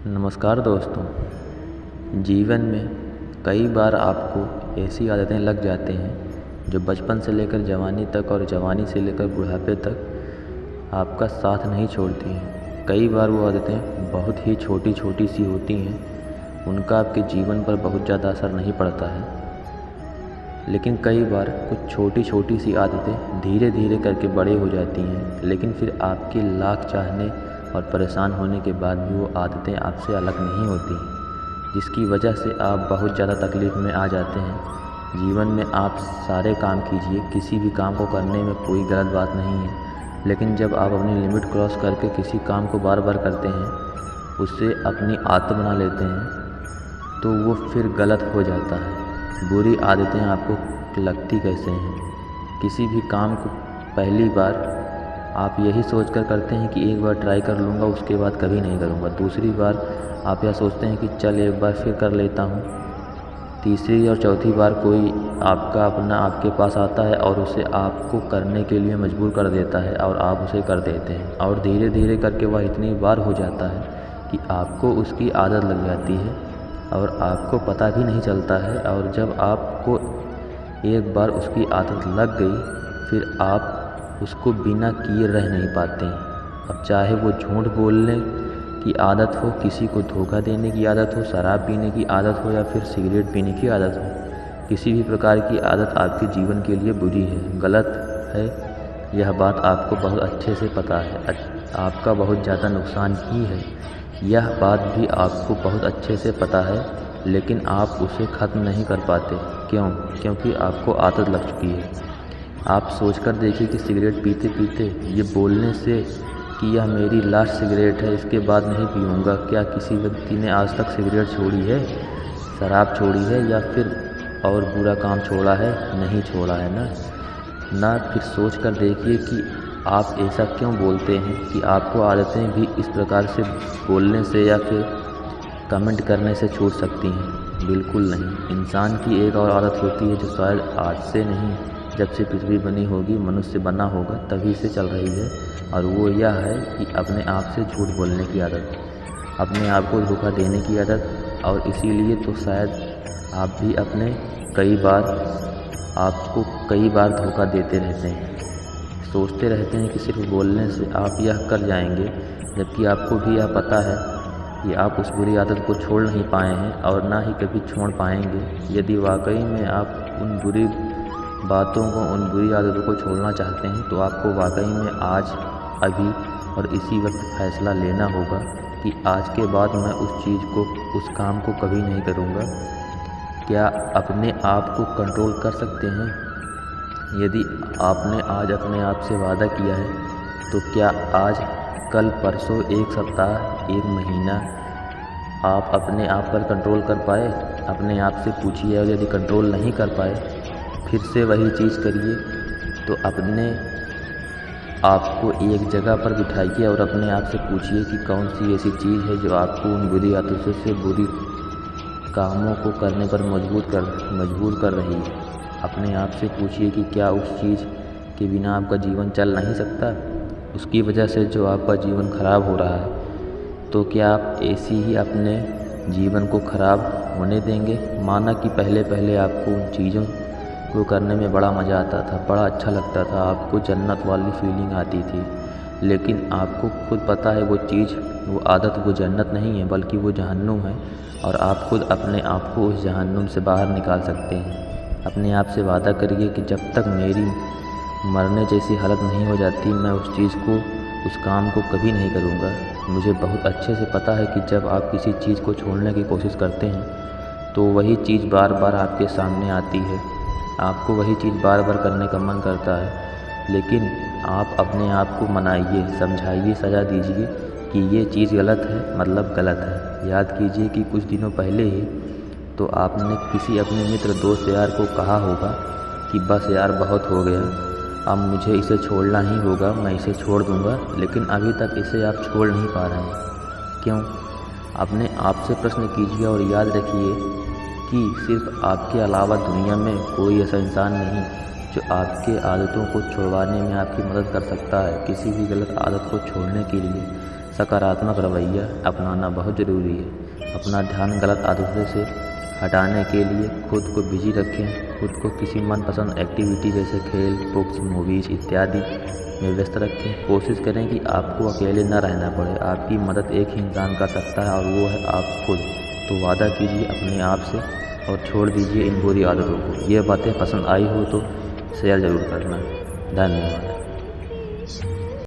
नमस्कार दोस्तों। जीवन में कई बार आपको ऐसी आदतें लग जाती हैं जो बचपन से लेकर जवानी तक और जवानी से लेकर बुढ़ापे तक आपका साथ नहीं छोड़ती हैं। कई बार वो आदतें बहुत ही छोटी छोटी सी होती हैं, उनका आपके जीवन पर बहुत ज़्यादा असर नहीं पड़ता है। लेकिन कई बार कुछ छोटी छोटी सी आदतें धीरे धीरे करके बड़े हो जाती हैं, लेकिन फिर आपके लाख चाहने और परेशान होने के बाद भी वो आदतें आपसे अलग नहीं होती, जिसकी वजह से आप बहुत ज़्यादा तकलीफ़ में आ जाते हैं। जीवन में आप सारे काम कीजिए, किसी भी काम को करने में कोई गलत बात नहीं है, लेकिन जब आप अपनी लिमिट क्रॉस करके किसी काम को बार बार करते हैं, उससे अपनी आदत बना लेते हैं, तो वो फिर गलत हो जाता है। बुरी आदतें आपको लगती कैसे हैं? किसी भी काम को पहली बार आप यही सोचकर करते हैं कि एक बार ट्राई कर लूँगा, उसके बाद कभी नहीं करूँगा। दूसरी बार आप यह सोचते हैं कि चल एक बार फिर कर लेता हूँ। तीसरी और चौथी बार कोई आपका अपना आपके पास आता है और उसे आपको करने के लिए मजबूर कर देता है और आप उसे कर देते हैं, और धीरे धीरे करके वह इतनी बार हो जाता है कि आपको उसकी आदत लग जाती है और आपको पता भी नहीं चलता है। और जब आपको एक बार उसकी आदत लग गई, फिर आप उसको बिना किए रह नहीं पाते हैं। अब चाहे वो झूठ बोलने की आदत हो, किसी को धोखा देने की आदत हो, शराब पीने की आदत हो या फिर सिगरेट पीने की आदत हो, किसी भी प्रकार की आदत आपके जीवन के लिए बुरी है, गलत है। यह बात आपको बहुत अच्छे से पता है, आपका बहुत ज़्यादा नुकसान ही है, यह बात भी आपको बहुत अच्छे से पता है, लेकिन आप उसे ख़त्म नहीं कर पाते। क्यों? क्योंकि आपको आदत लग चुकी है। आप सोचकर देखिए कि सिगरेट पीते पीते ये बोलने से कि यह मेरी लास्ट सिगरेट है, इसके बाद नहीं पीऊँगा, क्या किसी व्यक्ति ने आज तक सिगरेट छोड़ी है, शराब छोड़ी है या फिर और बुरा काम छोड़ा है? नहीं छोड़ा है ना। फिर सोच कर देखिए कि आप ऐसा क्यों बोलते हैं कि आपको आदतें भी इस प्रकार से बोलने से या फिर कमेंट करने से छूट सकती हैं। बिल्कुल नहीं। इंसान की एक और आदत होती है जो शायद आज से नहीं, जब से पृथ्वी बनी होगी, मनुष्य बना होगा तभी से चल रही है, और वो यह है कि अपने आप से झूठ बोलने की आदत, अपने आप को धोखा देने की आदत। और इसीलिए तो शायद आप भी अपने आपको कई बार धोखा देते रहते हैं। सोचते रहते हैं कि सिर्फ बोलने से आप यह कर जाएंगे, जबकि आपको भी यह पता है कि आप उस बुरी आदत को छोड़ नहीं पाए हैं और ना ही कभी छोड़ पाएंगे। यदि वाकई में आप उन बुरी बातों को, उन बुरी आदतों को छोड़ना चाहते हैं, तो आपको वाकई में आज, अभी और इसी वक्त फैसला लेना होगा कि आज के बाद मैं उस चीज़ को, उस काम को कभी नहीं करूँगा। क्या अपने आप को कंट्रोल कर सकते हैं? यदि आपने आज अपने आप से वादा किया है, तो क्या आज, कल, परसों, एक सप्ताह, एक महीना आप अपने आप पर कंट्रोल कर पाए? अपने आप से पूछिए, और यदि कंट्रोल नहीं कर पाए, फिर से वही चीज़ करिए। तो अपने आप को एक जगह पर बिठाइए और अपने आप से पूछिए कि कौन सी ऐसी चीज़ है जो आपको उन बुरी आदतों से, बुरी कामों को करने पर मजबूर कर रही है। अपने आप से पूछिए कि क्या उस चीज़ के बिना आपका जीवन चल नहीं सकता, उसकी वजह से जो आपका जीवन ख़राब हो रहा है, तो क्या आप ऐसी ही अपने जीवन को ख़राब होने देंगे? माना कि पहले पहले आपको उन चीज़ों को करने में बड़ा मज़ा आता था, बड़ा अच्छा लगता था, आपको जन्नत वाली फीलिंग आती थी, लेकिन आपको खुद पता है वो चीज़, वो आदत, वो जन्नत नहीं है, बल्कि वो जहन्नुम है, और आप खुद अपने आप को उस जहन्नुम से बाहर निकाल सकते हैं। अपने आप से वादा करिए कि जब तक मेरी मरने जैसी हालत नहीं हो जाती, मैं उस चीज़ को, उस काम को कभी नहीं करूँगा। मुझे बहुत अच्छे से पता है कि जब आप किसी चीज़ को छोड़ने की कोशिश करते हैं, तो वही चीज़ बार बार आपके सामने आती है, आपको वही चीज़ बार बार करने का मन करता है। लेकिन आप अपने आप को मनाइए, समझाइए, सज़ा दीजिए कि ये चीज़ गलत है, मतलब गलत है। याद कीजिए कि कुछ दिनों पहले ही तो आपने किसी अपने मित्र, दोस्त, यार को कहा होगा कि बस यार बहुत हो गया, अब मुझे इसे छोड़ना ही होगा, मैं इसे छोड़ दूँगा, लेकिन अभी तक इसे आप छोड़ नहीं पा रहे हैं। क्यों? अपने आप से प्रश्न कीजिए और याद रखिए कि सिर्फ आपके अलावा दुनिया में कोई ऐसा इंसान नहीं जो आपके आदतों को छुड़वाने में आपकी मदद कर सकता है। किसी भी गलत आदत को छोड़ने के लिए सकारात्मक रवैया अपनाना बहुत ज़रूरी है। अपना ध्यान गलत आदतों से हटाने के लिए खुद को बिजी रखें। खुद को किसी मनपसंद एक्टिविटी जैसे खेल, बुक्स, मूवीज़ इत्यादि में व्यस्त रखें। कोशिश करें कि आपको अकेले न रहना पड़े। आपकी मदद एक ही इंसान कर सकता है और वो है आप खुद। तो वादा कीजिए अपने आप से और छोड़ दीजिए इन बुरी आदतों को। ये बातें पसंद आई हो तो शेयर ज़रूर करना। धन्यवाद।